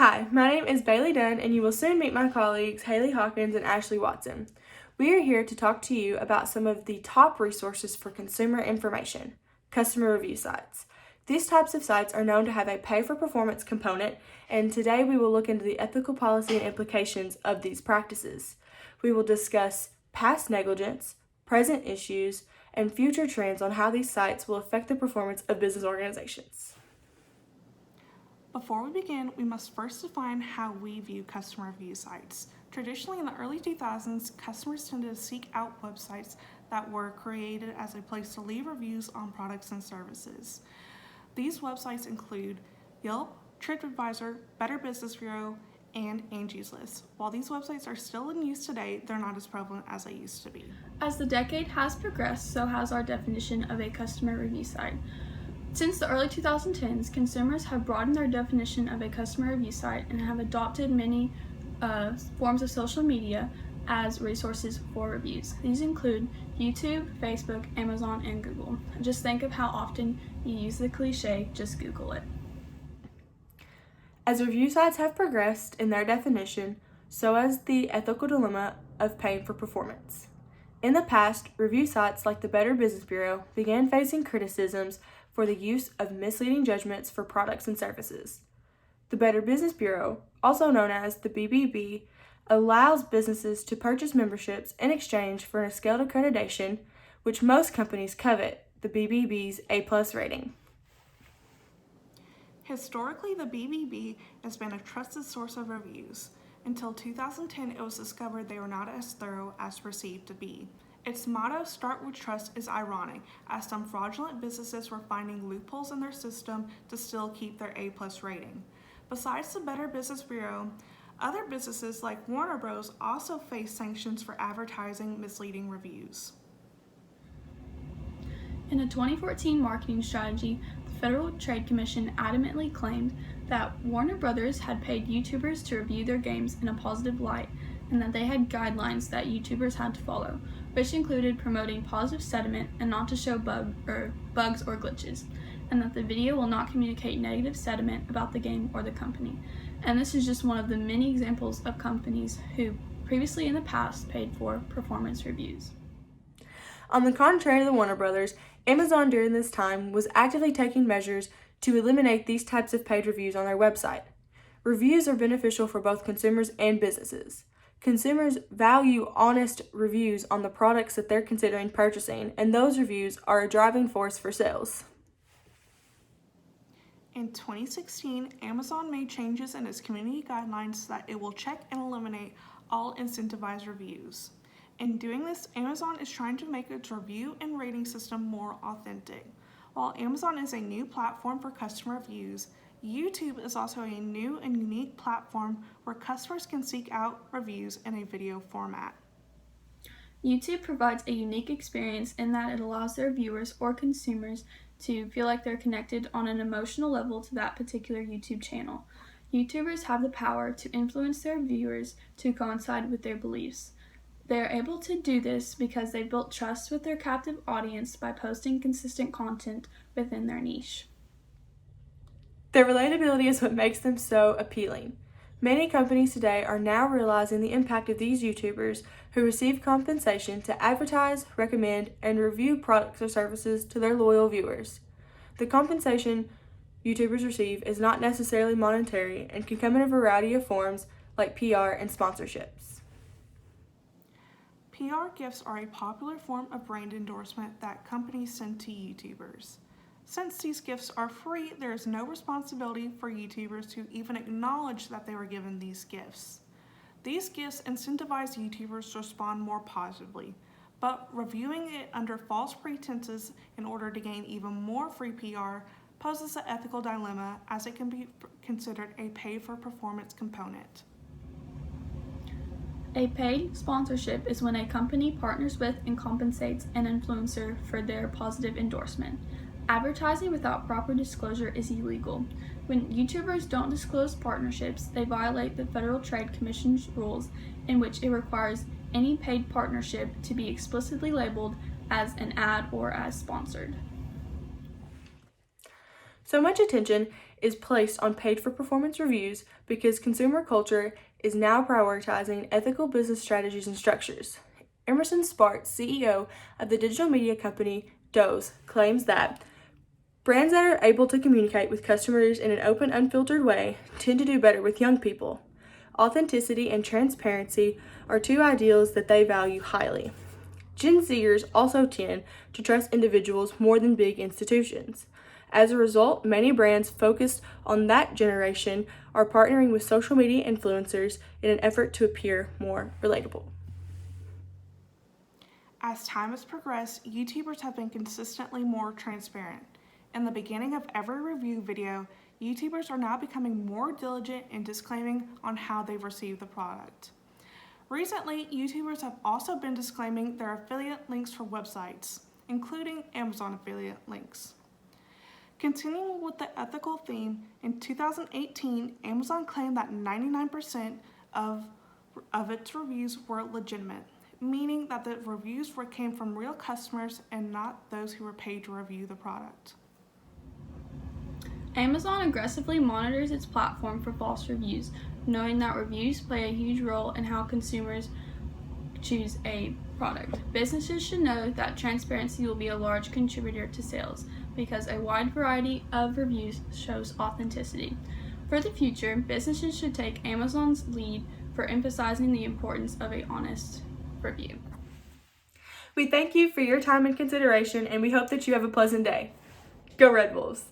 Hi, my name is Bailey Dunn, and you will soon meet my colleagues Haley Hawkins and Ashley Watson. We are here to talk to you about some of the top resources for consumer information, customer review sites. These types of sites are known to have a pay-for-performance component, and today we will look into the ethical policy and implications of these practices. We will discuss past negligence, present issues, and future trends on how these sites will affect the performance of business organizations. Before we begin, we must first define how we view customer review sites. Traditionally, in the early 2000s, customers tended to seek out websites that were created as a place to leave reviews on products and services. These websites include Yelp, TripAdvisor, Better Business Bureau, and Angie's List. While these websites are still in use today, they're not as prevalent as they used to be. As the decade has progressed, so has our definition of a customer review site. Since the early 2010s, consumers have broadened their definition of a customer review site and have adopted many forms of social media as resources for reviews. These include YouTube, Facebook, Amazon, and Google. Just think of how often you use the cliche, just Google it. As review sites have progressed in their definition, so has the ethical dilemma of paying for performance. In the past, review sites like the Better Business Bureau began facing criticisms for the use of misleading judgments for products and services. The Better Business Bureau, also known as the BBB, allows businesses to purchase memberships in exchange for a scaled accreditation, which most companies covet, the BBB's A+ rating. Historically, the BBB has been a trusted source of reviews. Until 2010, it was discovered they were not as thorough as perceived to be. Its motto, "Start with Trust," is ironic, as some fraudulent businesses were finding loopholes in their system to still keep their A+ rating. Besides the Better Business Bureau, other businesses like Warner Bros. Also face sanctions for advertising misleading reviews. In a 2014 marketing strategy, the Federal Trade Commission adamantly claimed that Warner Bros. Had paid YouTubers to review their games in a positive light, and that they had guidelines that YouTubers had to follow, which included promoting positive sentiment and not to show bugs or glitches, and that the video will not communicate negative sentiment about the game or the company. And this is just one of the many examples of companies who previously in the past paid for performance reviews. On the contrary to the Warner Brothers, Amazon during this time was actively taking measures to eliminate these types of paid reviews on their website. Reviews are beneficial for both consumers and businesses. Consumers value honest reviews on the products that they're considering purchasing, and those reviews are a driving force for sales. In 2016, Amazon made changes in its community guidelines that it will check and eliminate all incentivized reviews. In doing this, Amazon is trying to make its review and rating system more authentic. While Amazon is a new platform for customer reviews, YouTube is also a new and unique platform where customers can seek out reviews in a video format. YouTube provides a unique experience in that it allows their viewers or consumers to feel like they're connected on an emotional level to that particular YouTube channel. YouTubers have the power to influence their viewers to coincide with their beliefs. They are able to do this because they built trust with their captive audience by posting consistent content within their niche. Their relatability is what makes them so appealing. Many companies today are now realizing the impact of these YouTubers who receive compensation to advertise, recommend, and review products or services to their loyal viewers. The compensation YouTubers receive is not necessarily monetary and can come in a variety of forms like PR and sponsorships. PR gifts are a popular form of brand endorsement that companies send to YouTubers. Since these gifts are free, there is no responsibility for YouTubers to even acknowledge that they were given these gifts. These gifts incentivize YouTubers to respond more positively, but reviewing it under false pretenses in order to gain even more free PR poses an ethical dilemma, as it can be considered a pay-for-performance component. A paid sponsorship is when a company partners with and compensates an influencer for their positive endorsement. Advertising without proper disclosure is illegal. When YouTubers don't disclose partnerships, they violate the Federal Trade Commission's rules, in which it requires any paid partnership to be explicitly labeled as an ad or as sponsored. So much attention is placed on paid-for-performance reviews because consumer culture is now prioritizing ethical business strategies and structures. Emerson Sparks, CEO of the digital media company Doze, claims that brands that are able to communicate with customers in an open, unfiltered way tend to do better with young people. Authenticity and transparency are two ideals that they value highly. Gen Zers also tend to trust individuals more than big institutions. As a result, many brands focused on that generation are partnering with social media influencers in an effort to appear more relatable. As time has progressed, YouTubers have been consistently more transparent. In the beginning of every review video, YouTubers are now becoming more diligent in disclaiming on how they've received the product. Recently, YouTubers have also been disclaiming their affiliate links for websites, including Amazon affiliate links. Continuing with the ethical theme, in 2018, Amazon claimed that 99% of its reviews were legitimate, meaning that the reviews came from real customers and not those who were paid to review the product. Amazon aggressively monitors its platform for false reviews, knowing that reviews play a huge role in how consumers choose a product. Businesses should know that transparency will be a large contributor to sales because a wide variety of reviews shows authenticity. For the future, businesses should take Amazon's lead for emphasizing the importance of an honest review. We thank you for your time and consideration, and we hope that you have a pleasant day. Go Red Wolves!